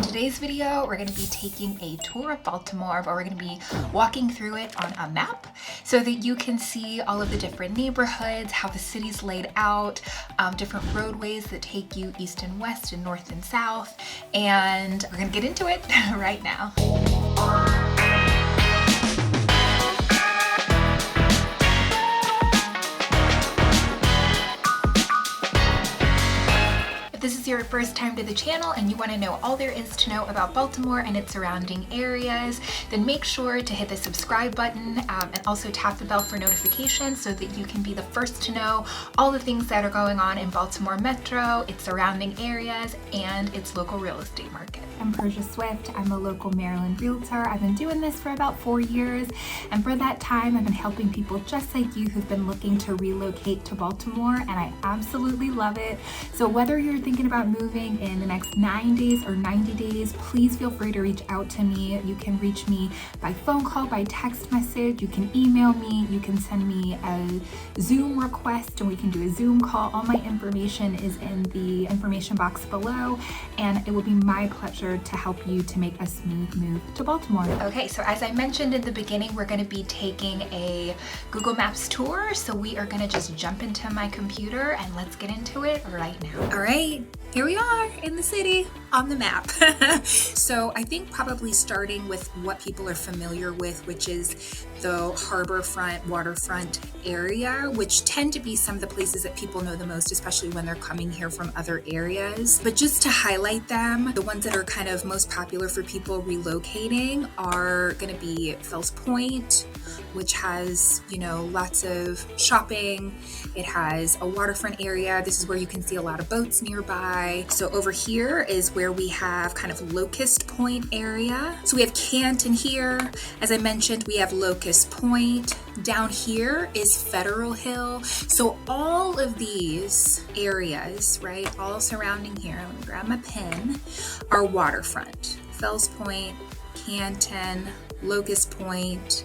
today's video, we're going to be taking a tour of Baltimore, but we're going to be walking through it on a map so that you can see all of the different neighborhoods, how the city's laid out, different roadways that take you east and west and north and south, and we're going to get into it right now. If this is your first time to the channel and you want to know all there is to know about Baltimore and its surrounding areas, then make sure to hit the subscribe button and also tap the bell for notifications so that you can be the first to know all the things that are going on in Baltimore Metro, its surrounding areas, and its local real estate market. I'm Persia Swift. I'm a local Maryland realtor. I've been doing this for about 4 years, and for that time I've been helping people just like you who've been looking to relocate to Baltimore, and I absolutely love it. So whether you're thinking about moving in the next 9 days or 90 days, please feel free to reach out to me. You can reach me by phone call, by text message, you can email me, you can send me a Zoom request and we can do a Zoom call. All my information is in the information box below, and it will be my pleasure to help you to make a smooth move to Baltimore. Okay, so as I mentioned in the beginning, we're going to be taking a Google Maps tour. So we are going to just jump into my computer and let's get into it right now. All right, here we are in the city on the map. So I think probably starting with what people are familiar with, which is the harborfront, waterfront area, which tend to be some of the places that people know the most, especially when they're coming here from other areas. But just to highlight them, the ones that are kind of most popular for people relocating are going to be Fells Point, which has, you know, lots of shopping. It has a waterfront area. This is where you can see a lot of boats nearby. So over here is where we have kind of Locust Point area. So we have Canton here. As I mentioned, we have Locust Point. Down here is Federal Hill. So all of these areas, right, all surrounding here, let me grab my pen, are waterfront. Fells Point, Canton, Locust Point,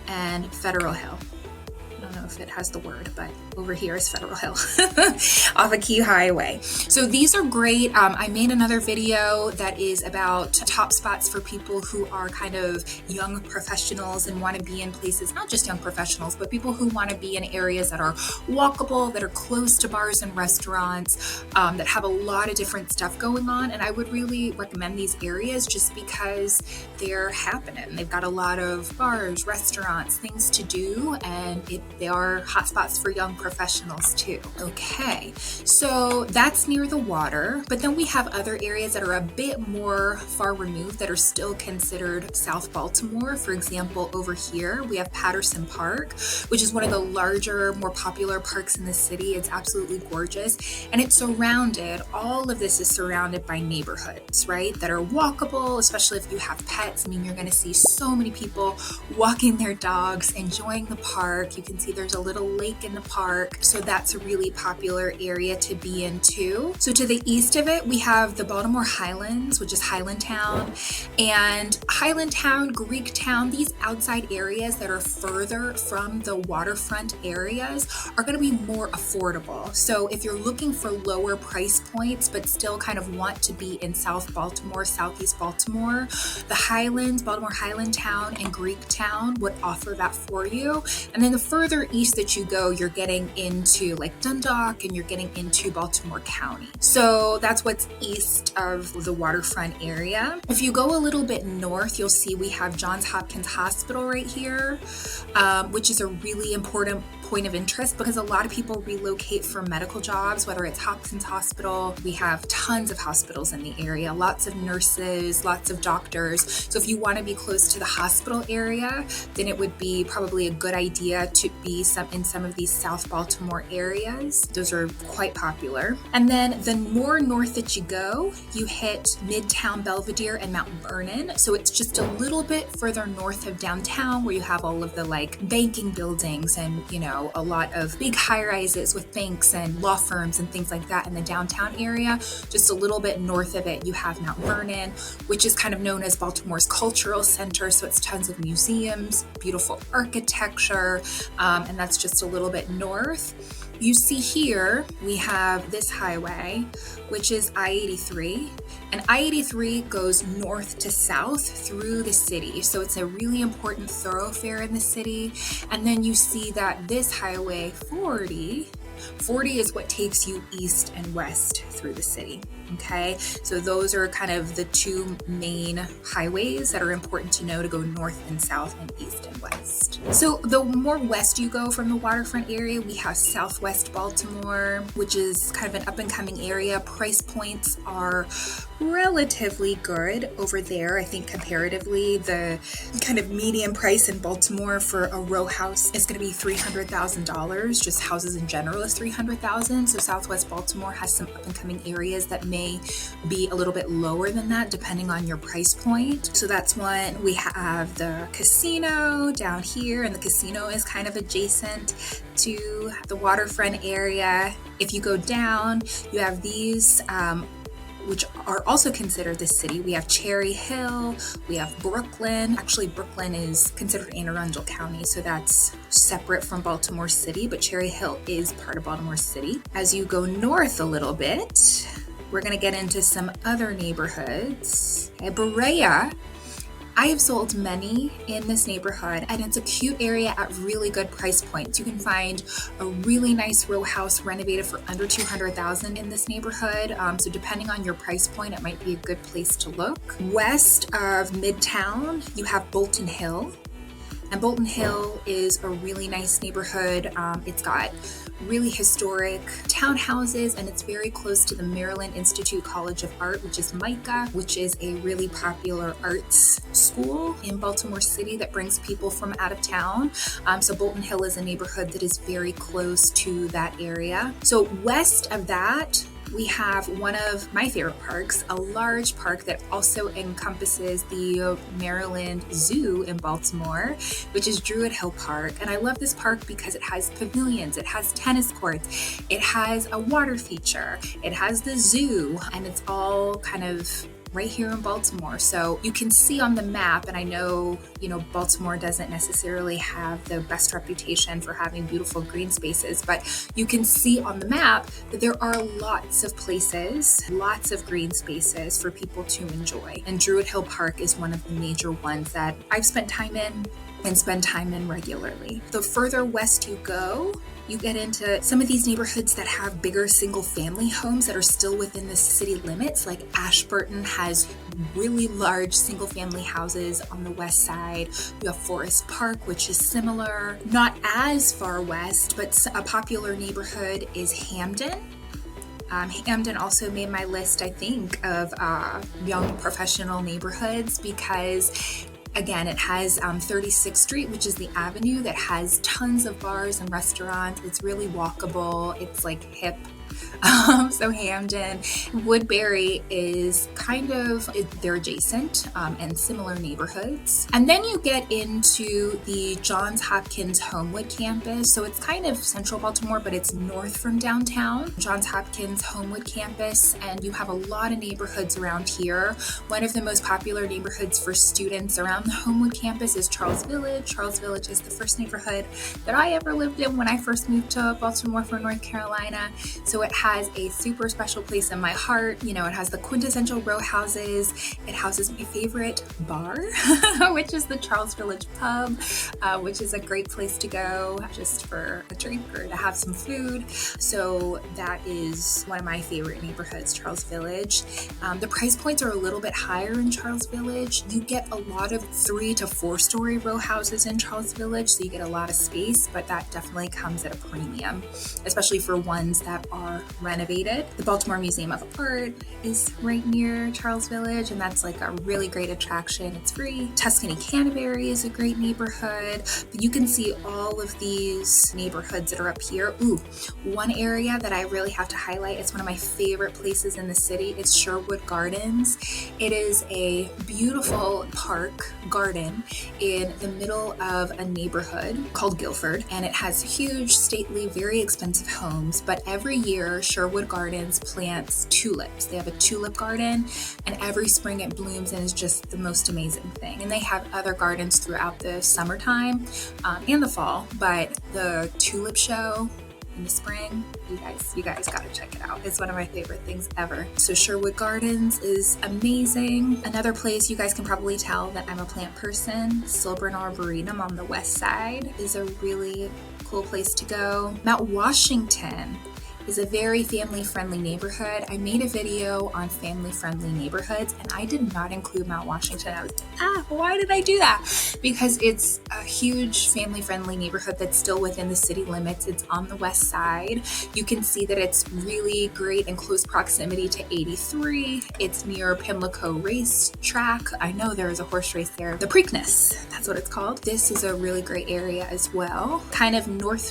and Federal Hill. I don't know if it has the word, but over here is Federal Hill off a key highway. So these are great. I made another video that is about top spots for people who are kind of young professionals and want to be in places, not just young professionals, but people who want to be in areas that are walkable, that are close to bars and restaurants, that have a lot of different stuff going on. And I would really recommend these areas just because they're happening. They've got a lot of bars, restaurants, things to do, and they are hotspots for young professionals too. Okay, so that's near the water, but then we have other areas that are a bit more far removed that are still considered South Baltimore. For example, over here we have Patterson Park, which is one of the larger, more popular parks in the city. It's absolutely gorgeous, and it's surrounded, all of this is surrounded by neighborhoods, right, that are walkable, especially if you have pets. I mean, you're going to see so many people walking their dogs, enjoying the park. You can see there's a little lake in the park, so that's a really popular area to be in too. So to the east of it, we have the Baltimore Highlands, which is Highlandtown, and Highlandtown, Greek Town. These outside areas that are further from the waterfront areas are going to be more affordable. So if you're looking for lower price points, but still kind of want to be in South Baltimore, Southeast Baltimore, the Highlands, Baltimore Highlandtown and Greek Town would offer that for you. And then the further east that you go, you're getting into like Dundalk and you're getting into Baltimore County. So that's what's east of the waterfront area. If you go a little bit north, you'll see we have Johns Hopkins Hospital right here, which is a really important point of interest because a lot of people relocate for medical jobs, whether it's Hopkins Hospital. We have tons of hospitals in the area, lots of nurses, lots of doctors. So if you want to be close to the hospital area, then it would be probably a good idea to be in some of these South Baltimore areas. Those are quite popular. And then the more north that you go, you hit Midtown Belvedere and Mount Vernon. So it's just a little bit further north of downtown where you have all of the like banking buildings and, you know, a lot of big high-rises with banks and law firms and things like that in the downtown area. Just a little bit north of it, you have Mount Vernon, which is kind of known as Baltimore's cultural center. So it's tons of museums, beautiful architecture, and that's just a little bit north. You see here, we have this highway, which is I-83, and I-83 goes north to south through the city. So it's a really important thoroughfare in the city. And then you see that this highway 40 is what takes you east and west through the city. Okay, so those are kind of the two main highways that are important to know to go north and south and east and west. So the more west you go from the waterfront area, we have Southwest Baltimore, which is kind of an up and coming area. Price points are relatively good over there. I think comparatively, the kind of median price in Baltimore for a row house is going to be $300,000. Just houses in general is $300,000. So Southwest Baltimore has some up and coming areas that may be a little bit lower than that depending on your price point. So that's one. We have the casino down here, and the casino is kind of adjacent to the waterfront area. If you go down, you have these which are also considered the city. We have Cherry Hill, we have Brooklyn. Actually, Brooklyn is considered Anne Arundel County, so that's separate from Baltimore City, but Cherry Hill is part of Baltimore City. As you go north a little bit, we're gonna get into some other neighborhoods. Okay, Berea. I have sold many in this neighborhood, and it's a cute area at really good price points. You can find a really nice row house renovated for under $200,000 in this neighborhood. So depending on your price point, it might be a good place to look. West of Midtown, you have Bolton Hill. And Bolton Hill is a really nice neighborhood. It's got really historic townhouses, and it's very close to the Maryland Institute College of Art, which is MICA, which is a really popular arts school in Baltimore City that brings people from out of town. So Bolton Hill is a neighborhood that is very close to that area. So west of that, we have one of my favorite parks, a large park that also encompasses the Maryland Zoo in Baltimore, which is Druid Hill Park. And I love this park because it has pavilions, it has tennis courts, it has a water feature, it has the zoo, and it's all kind of right here in Baltimore. So you can see on the map, and I know, Baltimore doesn't necessarily have the best reputation for having beautiful green spaces, but you can see on the map that there are lots of places, lots of green spaces for people to enjoy. And Druid Hill Park is one of the major ones that I've spent time in and spend time in regularly. The further west you go, you get into some of these neighborhoods that have bigger single family homes that are still within the city limits. Like Ashburton has really large single family houses on the west side. You have Forest Park, which is similar. Not as far west, but a popular neighborhood is Hamden. Hamden also made my list, I think, of young professional neighborhoods because again, it has 36th Street, which is the avenue that has tons of bars and restaurants. It's really walkable. It's like hip. So Hamden, Woodbury is they're adjacent and similar neighborhoods. And then you get into the Johns Hopkins Homewood campus. So it's kind of central Baltimore, but it's north from downtown. Johns Hopkins Homewood campus, and you have a lot of neighborhoods around here. One of the most popular neighborhoods for students around the Homewood campus is Charles Village. Charles Village is the first neighborhood that I ever lived in when I first moved to Baltimore from North Carolina. So it has a super special place in my heart. It has the quintessential row houses. It houses my favorite bar, which is the Charles Village Pub, which is a great place to go just for a drink or to have some food. So that is one of my favorite neighborhoods, Charles Village. The price points are a little bit higher in Charles Village. You get a lot of 3 to 4 story row houses in Charles Village, so you get a lot of space, but that definitely comes at a premium, especially for ones that are renovated. The Baltimore Museum of Art is right near Charles Village, and that's like a really great attraction. It's free. Tuscany Canterbury is a great neighborhood, but you can see all of these neighborhoods that are up here. Ooh, one area that I really have to highlight, it's one of my favorite places in the city, is Sherwood Gardens. It is a beautiful park garden in the middle of a neighborhood called Guilford, and it has huge, stately, very expensive homes, but every year Sherwood Gardens plants tulips. They have a tulip garden, and every spring it blooms and is just the most amazing thing. And they have other gardens throughout the summertime and the fall, but the tulip show in the spring. You guys gotta check it out. It's one of my favorite things ever. So Sherwood Gardens is amazing. Another place you guys can probably tell that I'm a plant person, Silburn Arboretum on the west side is a really cool place to go. Mount Washington is a very family-friendly neighborhood. I made a video on family-friendly neighborhoods and I did not include Mount Washington. I was why did I do that? Because it's a huge family-friendly neighborhood that's still within the city limits. It's on the west side. You can see that it's really great in close proximity to 83. It's near Pimlico Race Track. I know there is a horse race there. The Preakness, that's what it's called. This is a really great area as well. Kind of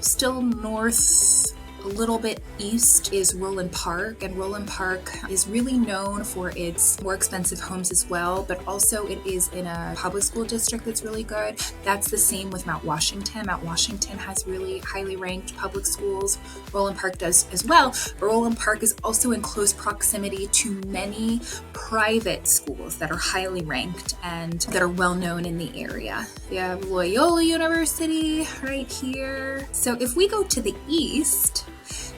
still north, a little bit east is Roland Park, and Roland Park is really known for its more expensive homes as well, but also it is in a public school district that's really good. That's the same with Mount Washington. Mount Washington has really highly ranked public schools. Roland Park does as well, but Roland Park is also in close proximity to many private schools that are highly ranked and that are well known in the area. We have Loyola University right here. So if we go to the east,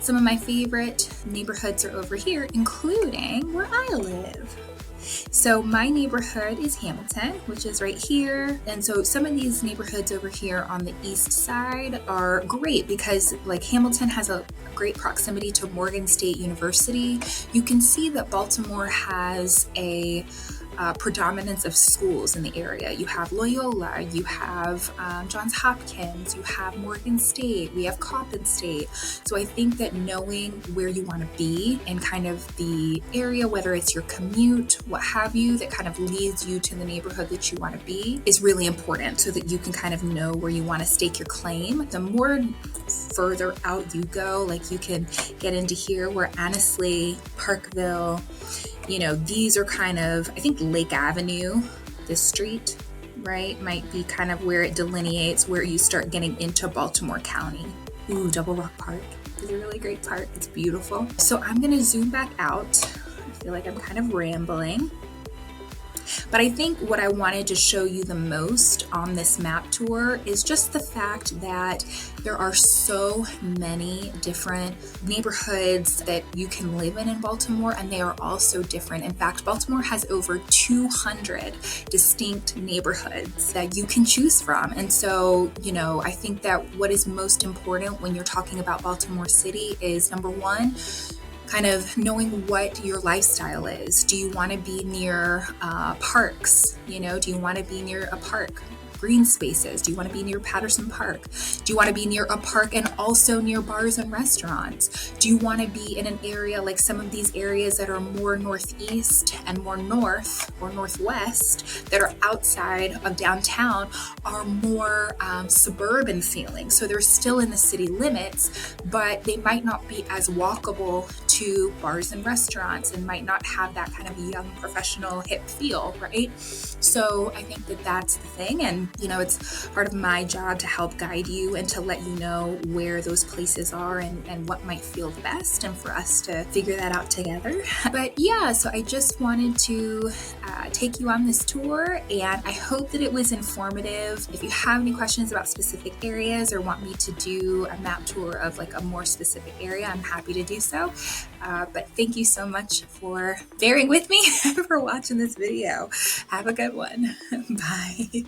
some of my favorite neighborhoods are over here, including where I live. So my neighborhood is Hamilton, which is right here. And so some of these neighborhoods over here on the east side are great because like Hamilton has a great proximity to Morgan State University. You can see that Baltimore has a predominance of schools in the area. You have Loyola, you have Johns Hopkins, you have Morgan State, we have Coppin State. So I think that knowing where you want to be and kind of the area, whether it's your commute, what have you, that kind of leads you to the neighborhood that you want to be is really important so that you can kind of know where you want to stake your claim. The more further out you go, like you can get into here where Annesley, Parkville, you know, these are kind of, I think Lake Avenue, this street, right, might be kind of where it delineates where you start getting into Baltimore County. Ooh, Double Rock Park is a really great park. It's beautiful. So I'm going to zoom back out. I feel like I'm kind of rambling. But I think what I wanted to show you the most on this map tour is just the fact that there are so many different neighborhoods that you can live in Baltimore, and they are all so different. In fact, Baltimore has over 200 distinct neighborhoods that you can choose from. And so, you know, I think that what is most important when you're talking about Baltimore City is, number one, kind of knowing what your lifestyle is. Do you want to be near parks? You know, do you want to be near a park? Green spaces? Do you want to be near Patterson Park? Do you want to be near a park and also near bars and restaurants? Do you want to be in an area like some of these areas that are more northeast and more north or northwest that are outside of downtown are more suburban feeling? So they're still in the city limits, but they might not be as walkable to bars and restaurants and might not have that kind of young professional hip feel, right? So I think that that's the thing. And, you know, it's part of my job to help guide you and to let you know where those places are and what might feel the best, and for us to figure that out together. But yeah, so I just wanted to take you on this tour, and I hope that it was informative. If you have any questions about specific areas or want me to do a map tour of like a more specific area, I'm happy to do so. But thank you so much for bearing with me for watching this video. Have a good one. Bye.